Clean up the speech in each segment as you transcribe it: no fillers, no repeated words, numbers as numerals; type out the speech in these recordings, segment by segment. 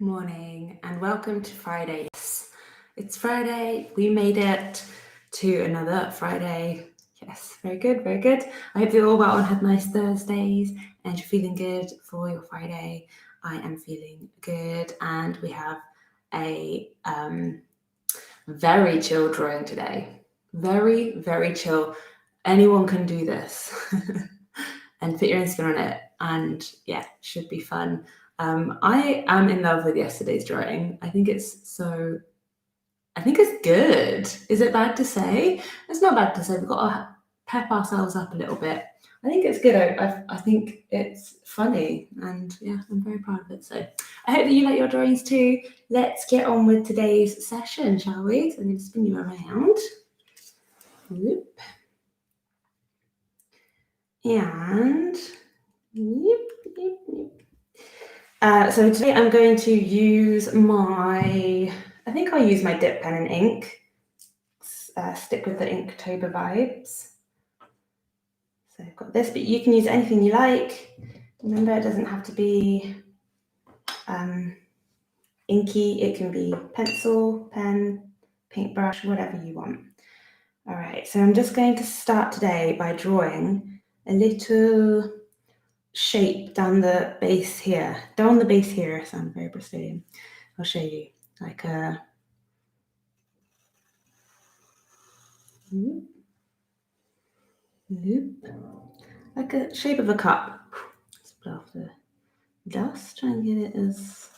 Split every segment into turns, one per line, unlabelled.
Morning and welcome to Friday. Yes, it's Friday. We made it to another Friday. Yes, very good, very good. I hope you all well and had nice Thursdays and you're feeling good for your Friday. I am feeling good and we have a very chill drawing today. Very, very chill. Anyone can do this and put your own spin on it, and yeah, should be fun. I am in love with yesterday's drawing. I think it's good. Is it bad to say? It's not bad to say. We've got to pep ourselves up a little bit. I think it's good. I think it's funny, and yeah, I'm very proud of it. So I hope that you like your drawings too. Let's get on with today's session, shall we? So I'm going to spin you around. Whoop. And yep, yep, yep. So today I'm going to use I think I'll use my dip pen and ink. Stick with the Inktober vibes. So I've got this, but you can use anything you like. Remember, it doesn't have to be inky. It can be pencil, pen, paintbrush, whatever you want. All right, so I'm just going to start today by drawing a little shape down the base here. Down the base here, I sound very Brazilian. I'll show you, like a loop, like a shape of a cup. Let's blow off the dust, try and get it as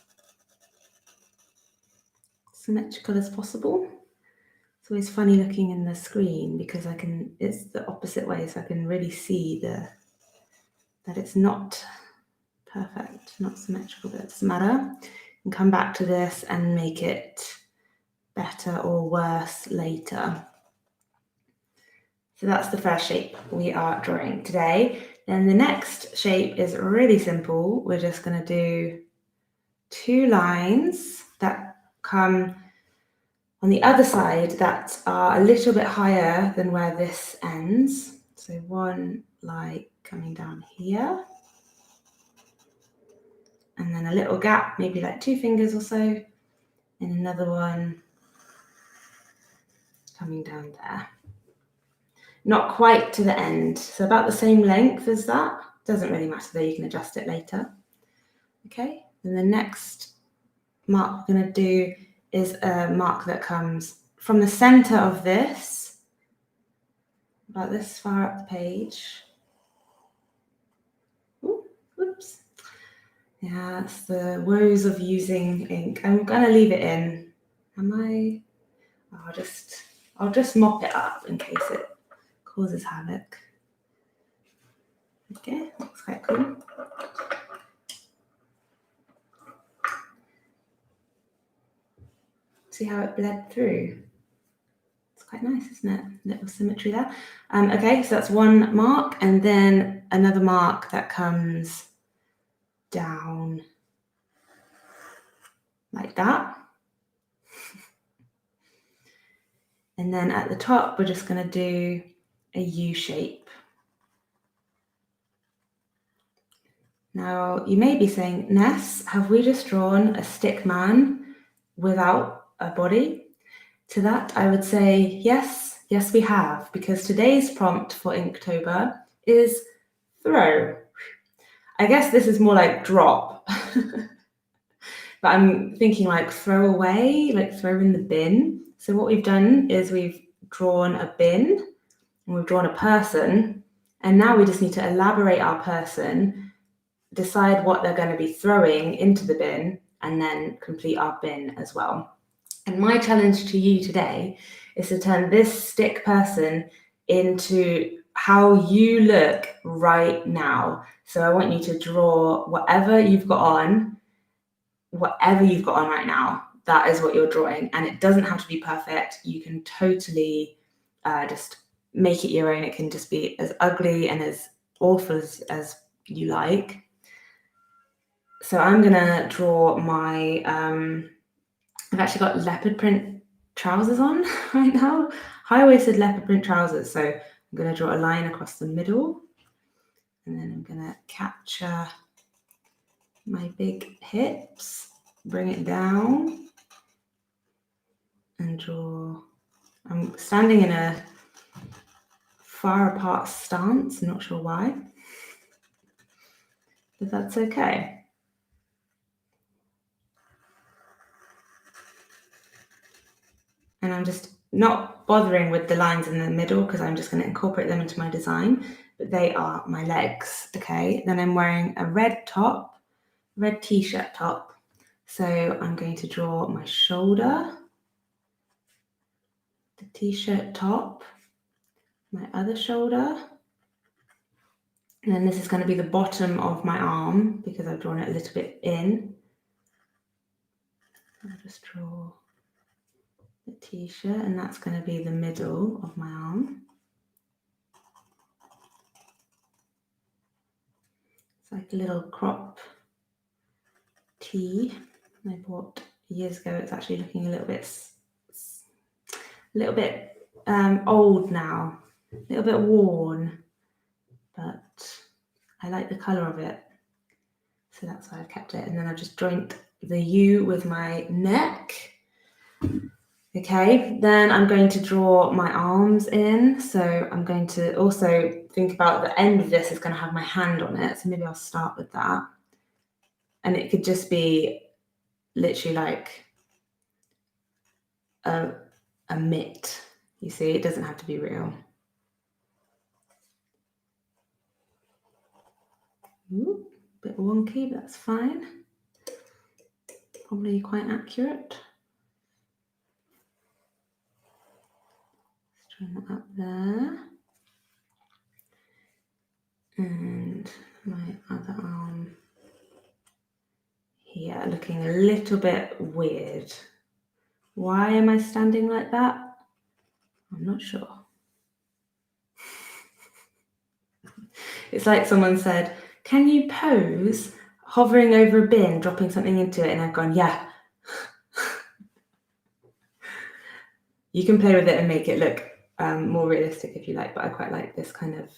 symmetrical as possible. It's always funny looking in the screen because it's the opposite way, so I can really see that it's not perfect, not symmetrical, but it doesn't matter. And come back to this and make it better or worse later. So that's the first shape we are drawing today. Then the next shape is really simple. We're just going to do 2 lines that come on the other side that are a little bit higher than where this ends. So one like coming down here. And then a little gap, maybe like 2 fingers or so. And another one coming down there. Not quite to the end, so about the same length as that. Doesn't really matter though, you can adjust it later. Okay, and the next mark we're going to do is a mark that comes from the center of this, about this far up the page. Ooh, whoops. Yeah, it's the woes of using ink. I'm going to leave it in. I'll just mop it up in case it causes havoc. Okay, looks quite cool. See how it bled through? It's quite nice, isn't it? Little symmetry there. Okay, so that's one mark, and then another mark that comes down like that. And then at the top, we're just going to do a U shape. Now, you may be saying, Ness, have we just drawn a stick man without a body? To that, I would say, yes, we have, because today's prompt for Inktober is throw. I guess this is more like drop, but I'm thinking like throw away, like throw in the bin. So what we've done is we've drawn a bin and we've drawn a person, and now we just need to elaborate our person, decide what they're going to be throwing into the bin, and then complete our bin as well. And my challenge to you today is to turn this stick person into how you look right now. So I want you to draw whatever you've got on right now. That is what you're drawing. And it doesn't have to be perfect. You can totally just make it your own. It can just be as ugly and as awful as you like. So I'm going to draw my... I've actually got leopard print trousers on right now, high-waisted leopard print trousers. So I'm going to draw a line across the middle, and then I'm going to capture my big hips bring it down and draw. I'm standing in a far apart stance, not sure why, but that's okay. And I'm just not bothering with the lines in the middle because I'm just going to incorporate them into my design, but they are my legs, okay? Then I'm wearing a red top, red t-shirt top. So I'm going to draw my shoulder, the t-shirt top, my other shoulder, and then this is going to be the bottom of my arm because I've drawn it a little bit in. I'll just draw the t-shirt, and that's going to be the middle of my arm. It's like a little crop tee I bought years ago. It's actually looking a little bit old now, a little bit worn, but I like the color of it, so that's why I've kept it. And then I've just joined the U with my neck. Okay, then I'm going to draw my arms in. So I'm going to also think about the end of this is going to have my hand on it. So maybe I'll start with that. And it could just be literally like a mitt. You see, it doesn't have to be real. Ooh, bit wonky, but that's fine. Probably quite accurate. Let's join that up there. And my other arm here, looking a little bit weird. Why am I standing like that? I'm not sure. It's like someone said, can you pose hovering over a bin, dropping something into it? And I've gone, yeah. You can play with it and make it look more realistic if you like, but I quite like this kind of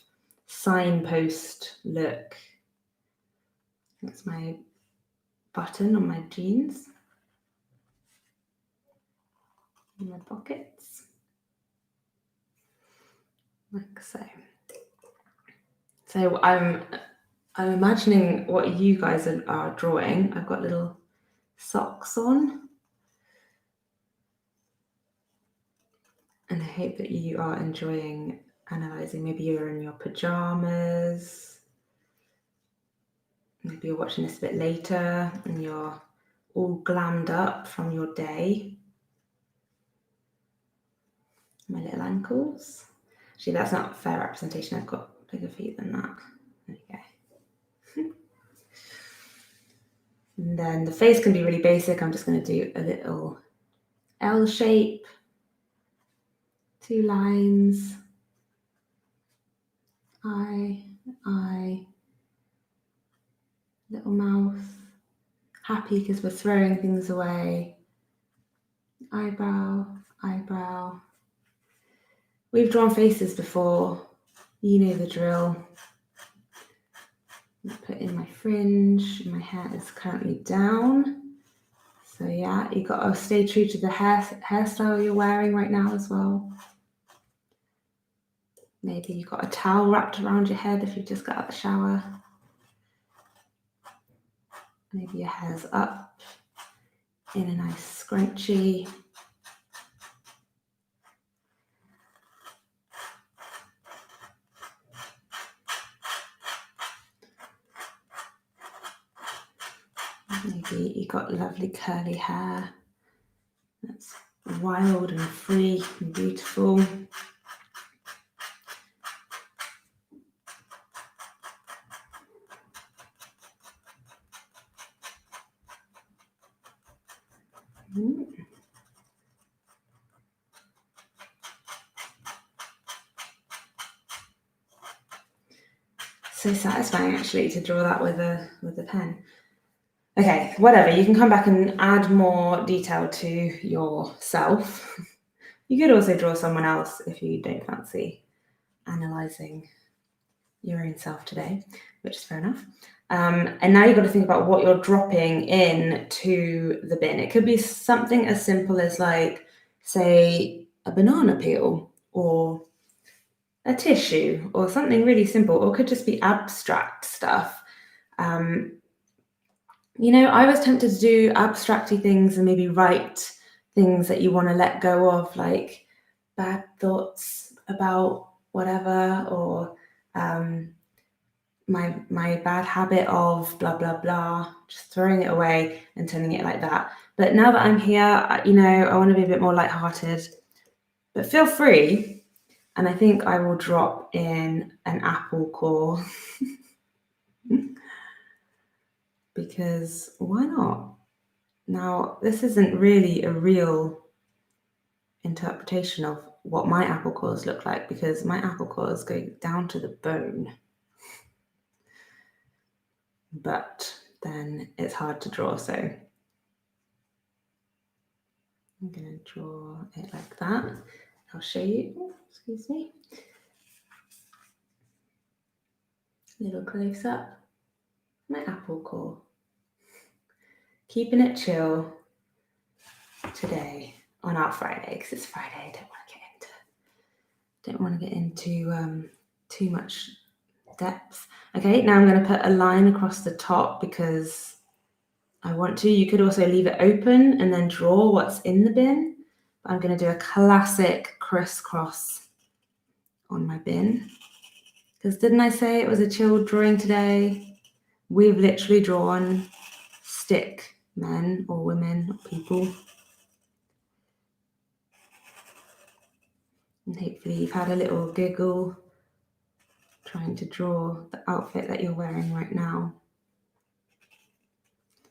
signpost look. That's my button on my jeans. In my pockets. Like so. So I'm imagining what you guys are drawing. I've got little socks on. And I hope that you are enjoying analysing. Maybe you're in your pajamas. Maybe you're watching this a bit later and you're all glammed up from your day. My little ankles. Actually, that's not a fair representation. I've got bigger feet than that. There you go. And then the face can be really basic. I'm just going to do a little L shape. 2 lines. Eye. Little mouth. Happy because we're throwing things away. Eyebrow. We've drawn faces before. You know the drill. Put in my fringe. My hair is currently down. So yeah, you got to stay true to the hairstyle you're wearing right now as well. Maybe you've got a towel wrapped around your head if you just got out of the shower. Maybe your hair's up in a nice scrunchie. Maybe you got lovely curly hair. That's wild and free and beautiful. So satisfying actually to draw that with a pen. Okay, whatever. You can come back and add more detail to yourself. You could also draw someone else if you don't fancy analysing your own self today, which is fair enough. And now you've got to think about what you're dropping in to the bin. It could be something as simple as, like, say, a banana peel or a tissue or something really simple, or it could just be abstract stuff. You know, I was tempted to do abstracty things and maybe write things that you want to let go of, like bad thoughts about whatever, or my bad habit of blah, blah, blah, just throwing it away and turning it like that. But now that I'm here, you know, I want to be a bit more lighthearted, but feel free. And I think I will drop in an apple core because why not? Now, this isn't really a real interpretation of what my apple cores look like, because my apple cores go down to the bone. But then it's hard to draw, so I'm going to draw it like that. I'll show you. Oh, excuse me. Little close up. My apple core. Keeping it chill today on our Friday, because it's Friday. I don't want to get into too much depth. Okay, now I'm going to put a line across the top because I want to. You could also leave it open and then draw what's in the bin. But I'm going to do a classic crisscross on my bin. Because didn't I say it was a chilled drawing today? We've literally drawn stick men or women or people. And hopefully you've had a little giggle trying to draw the outfit that you're wearing right now.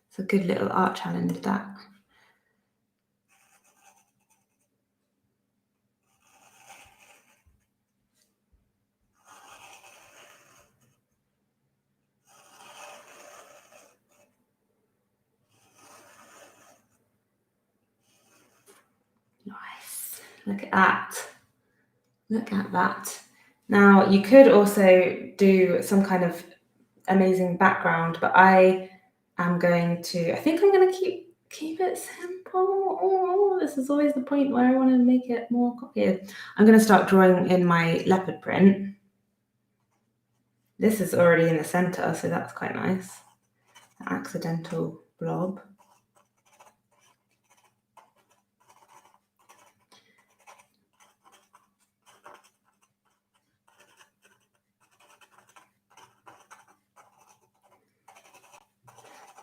It's a good little art challenge, that. Nice. Look at that. Look at that. Now, you could also do some kind of amazing background, but I think I'm going to keep it simple. Oh, this is always the point where I want to make it more complicated. I'm going to start drawing in my leopard print. This is already in the center, so that's quite nice. An accidental blob.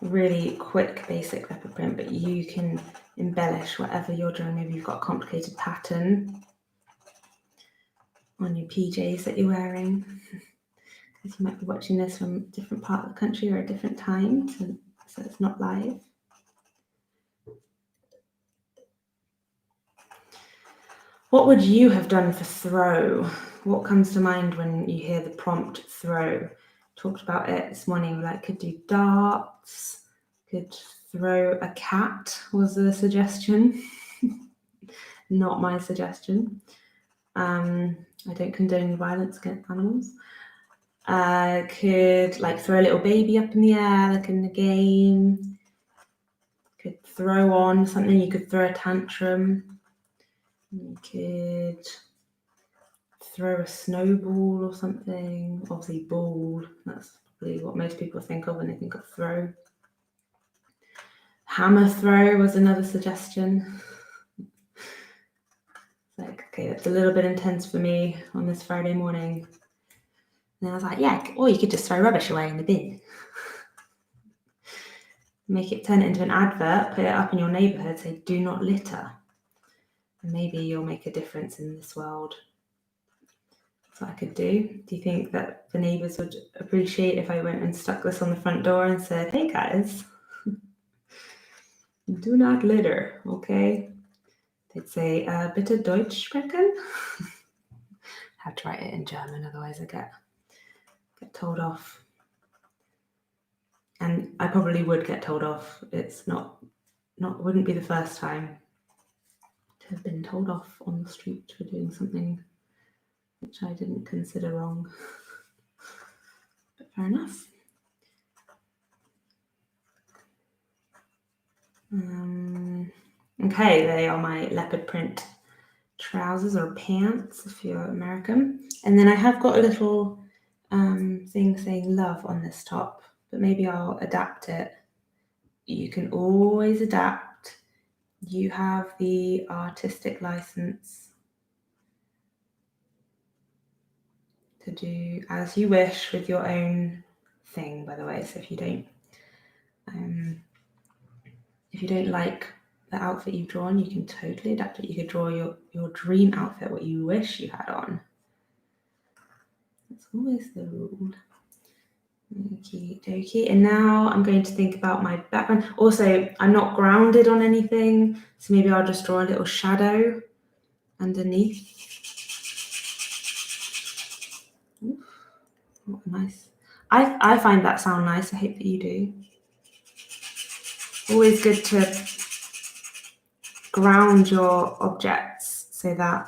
Really quick, basic leopard print, but you can embellish whatever you're drawing. Maybe you've got a complicated pattern on your PJs that you're wearing. Because you might be watching this from a different part of the country or a different time, so it's not live. What would you have done for throw? What comes to mind when you hear the prompt throw? Talked about it this morning, like could do darts, could throw a cat was the suggestion. Not my suggestion. I don't condone violence against animals. Could like throw a little baby up in the air, like in the game. Could throw on something, you could throw a tantrum. You could throw a snowball or something. Obviously ball, that's probably what most people think of when they think of throw. Hammer throw was another suggestion. Like, okay, that's a little bit intense for me on this Friday morning. And I was like, yeah, or you could just throw rubbish away in the bin. Make it, turn it into an advert, put it up in your neighborhood, say, do not litter. And maybe you'll make a difference in this world. That's what I could do. Do you think that the neighbors would appreciate if I went and stuck this on the front door and said, hey guys, do not litter, okay? They'd say, bitte Deutsch sprechen? I have to write it in German, otherwise I get told off. And I probably would get told off. It's wouldn't be the first time to have been told off on the street for doing something which I didn't consider wrong. But fair enough. Okay, they are my leopard print trousers or pants if you're American. And then I have got a little thing saying love on this top, but maybe I'll adapt it. You can always adapt. You have the artistic license to do as you wish with your own thing, by the way. So if you don't like the outfit you've drawn, you can totally adapt it. You could draw your dream outfit, what you wish you had on. That's always the rule. Okie dokie. And now I'm going to think about my background. Also, I'm not grounded on anything, so maybe I'll just draw a little shadow underneath. Ooh, nice. I find that sound nice. I hope that you do. Always good to ground your objects so that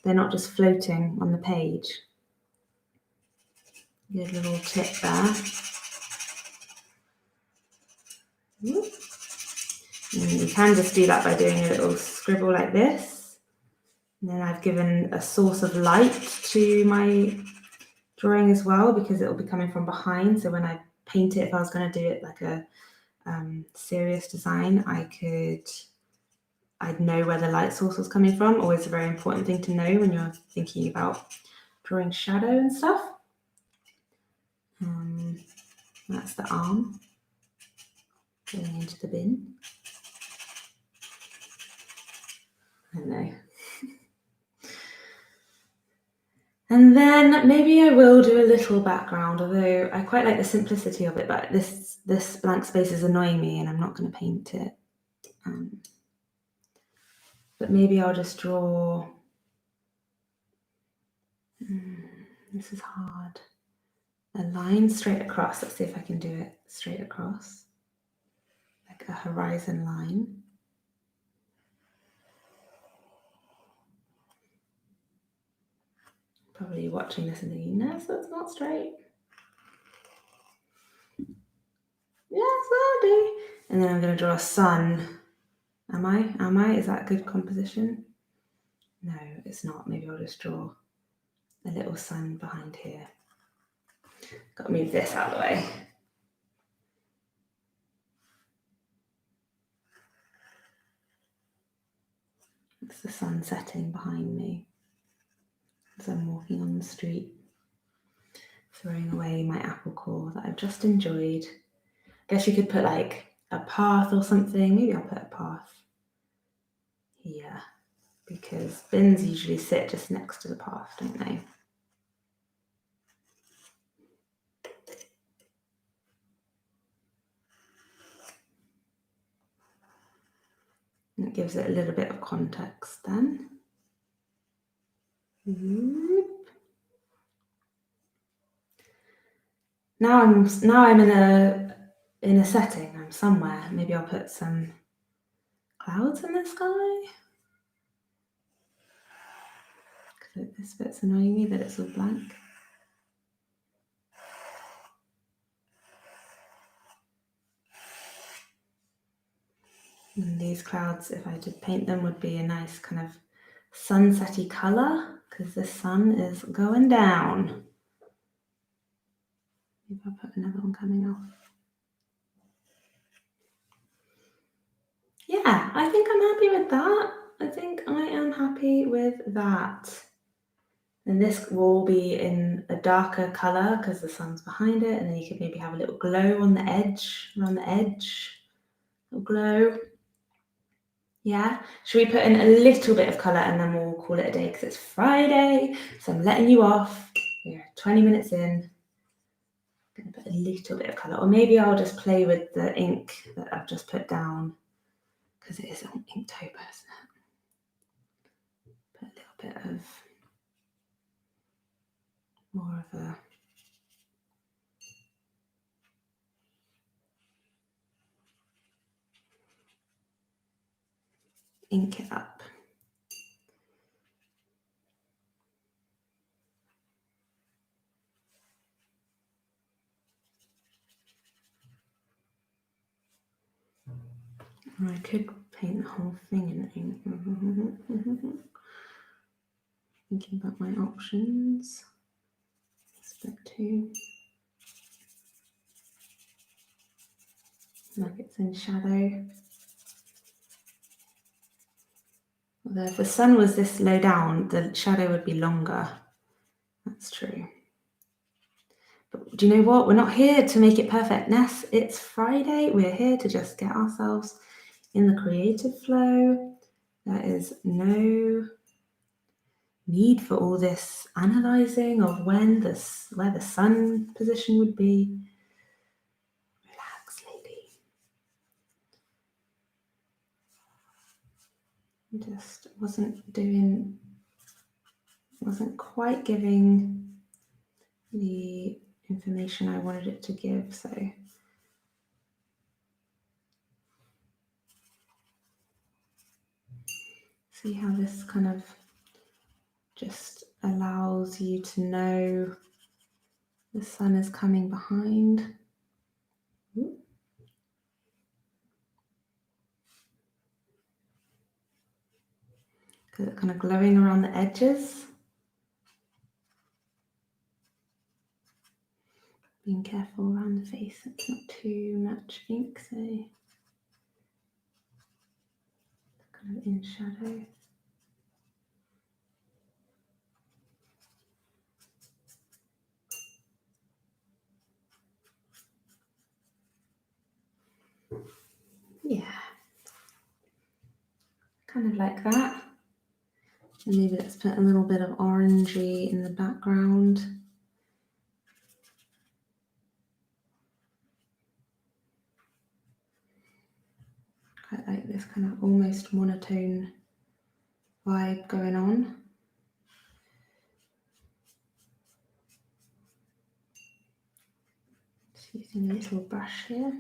they're not just floating on the page. Good little tip there. And you can just do that by doing a little scribble like this. And then I've given a source of light to my drawing as well, because it will be coming from behind. So when I paint it, if I was going to do it like a serious design, I'd know where the light source was coming from. Always a very important thing to know when you're thinking about drawing shadow and stuff. That's the arm going into the bin. I don't know. And then maybe I will do a little background, although I quite like the simplicity of it, but this blank space is annoying me and I'm not going to paint it. But maybe I'll just draw, this is hard, a line straight across. Let's see if I can do it straight across, like a horizon line. Probably watching this and thinking, no, so it's not straight. Yes, I'll do. And then I'm going to draw a sun. Am I? Is that good composition? No, it's not. Maybe I'll just draw a little sun behind here. Got to move this out of the way. It's the sun setting behind me as I'm walking on the street, throwing away my apple core that I've just enjoyed. I guess you could put like a path or something. Maybe I'll put a path here, because bins usually sit just next to the path, don't they? And it gives it a little bit of context then. Now I'm in a setting. I'm somewhere. Maybe I'll put some clouds in the sky. Because this bit's annoying me that it's all blank. And these clouds, if I did paint them, would be a nice kind of sunsetty colour, because the sun is going down. Maybe I'll put another one coming off. Yeah, I think I'm happy with that. I think I am happy with that. And this will be in a darker colour because the sun's behind it, and then you could maybe have a little glow on the edge, around the edge, a little glow. Yeah, should we put in a little bit of colour and then we'll call it a day because it's Friday, so I'm letting you off. We're 20 minutes in. I'm going to put a little bit of colour, or maybe I'll just play with the ink that I've just put down because it is on Inktober, isn't it? Put a little bit of more of a ink it up. I could paint the whole thing in ink. Thinking about my options. Split 2. Like it's in shadow. Although if the sun was this low down, the shadow would be longer. That's true. But do you know what? We're not here to make it perfect, Ness. It's Friday. We're here to just get ourselves in the creative flow. There is no need for all this analysing of where the sun position would be. Relax, lady. Just wasn't quite giving the information I wanted it to give, so see how this kind of just allows you to know the sun is coming behind. Because it's kind of glowing around the edges. Being careful around the face, it's not too much ink, so kind of in shadow. Yeah, kind of like that. And maybe let's put a little bit of orangey in the background. Quite like this kind of almost monotone vibe going on. Just using a little brush here.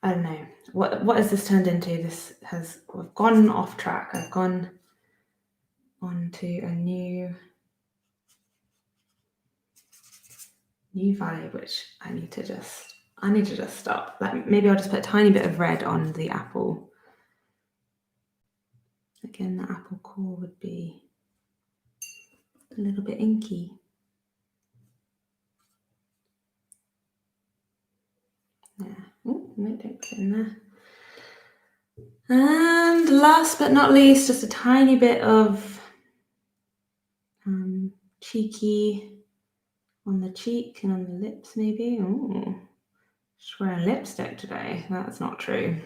I don't know. What has this turned into? We've gone off track. I've gone on to a new vibe, which I need to just stop. Like maybe I'll just put a tiny bit of red on the apple. Again, the apple core would be a little bit inky. Yeah. Oh, no, don't put it in there. And last but not least, just a tiny bit of cheeky on the cheek and on the lips, maybe. Oh, just wearing lipstick today. That's not true.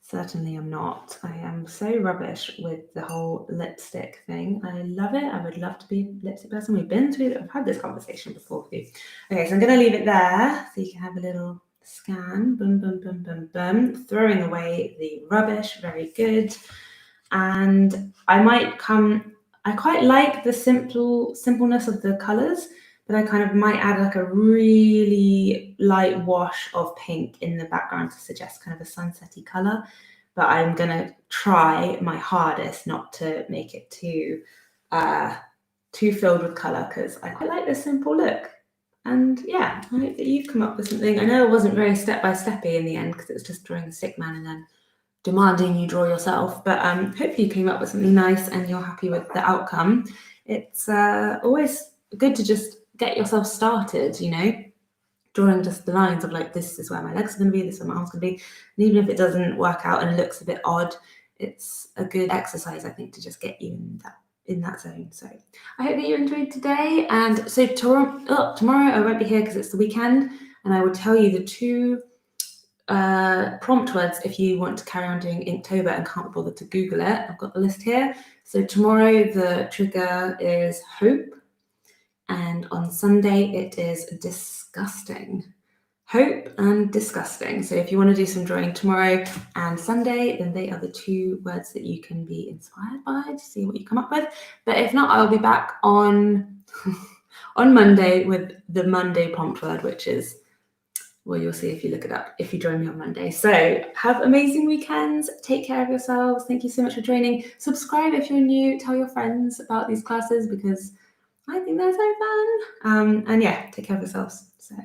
Certainly I'm not. I am so rubbish with the whole lipstick thing. I love it. I would love to be a lipstick person. I've had this conversation before with you. Okay, so I'm going to leave it there so you can have a little scan. Boom, boom, boom, boom, boom. Throwing away the rubbish. Very good. And I quite like the simpleness of the colours, but I kind of might add like a really light wash of pink in the background to suggest kind of a sunsetty colour. But I'm gonna try my hardest not to make it too filled with colour, because I quite like this simple look. And yeah, I hope that you've come up with something. I know it wasn't very step-by-steppy in the end, because it was just drawing a stick man and then demanding you draw yourself, but hopefully you came up with something nice and you're happy with the outcome. It's always good to just get yourself started, you know, drawing just the lines of like, this is where my legs are going to be, this is where my arms are going to be. And even if it doesn't work out and looks a bit odd, it's a good exercise, I think, to just get you in that zone. So I hope that you enjoyed today. And so tomorrow I won't be here because it's the weekend, and I will tell you the 2 prompt words if you want to carry on doing Inktober and can't bother to Google it. I've got the list here. So tomorrow the trigger is hope, and on Sunday it is disgusting. Hope and disgusting. So if you want to do some drawing tomorrow and Sunday, then they are the 2 words that you can be inspired by to see what you come up with. But if not, I'll be back on Monday with the Monday prompt word, which is Well, you'll see if you look it up, if you join me on Monday. So have amazing weekends. Take care of yourselves. Thank you so much for joining. Subscribe if you're new. Tell your friends about these classes because I think they're so fun. And yeah, take care of yourselves. So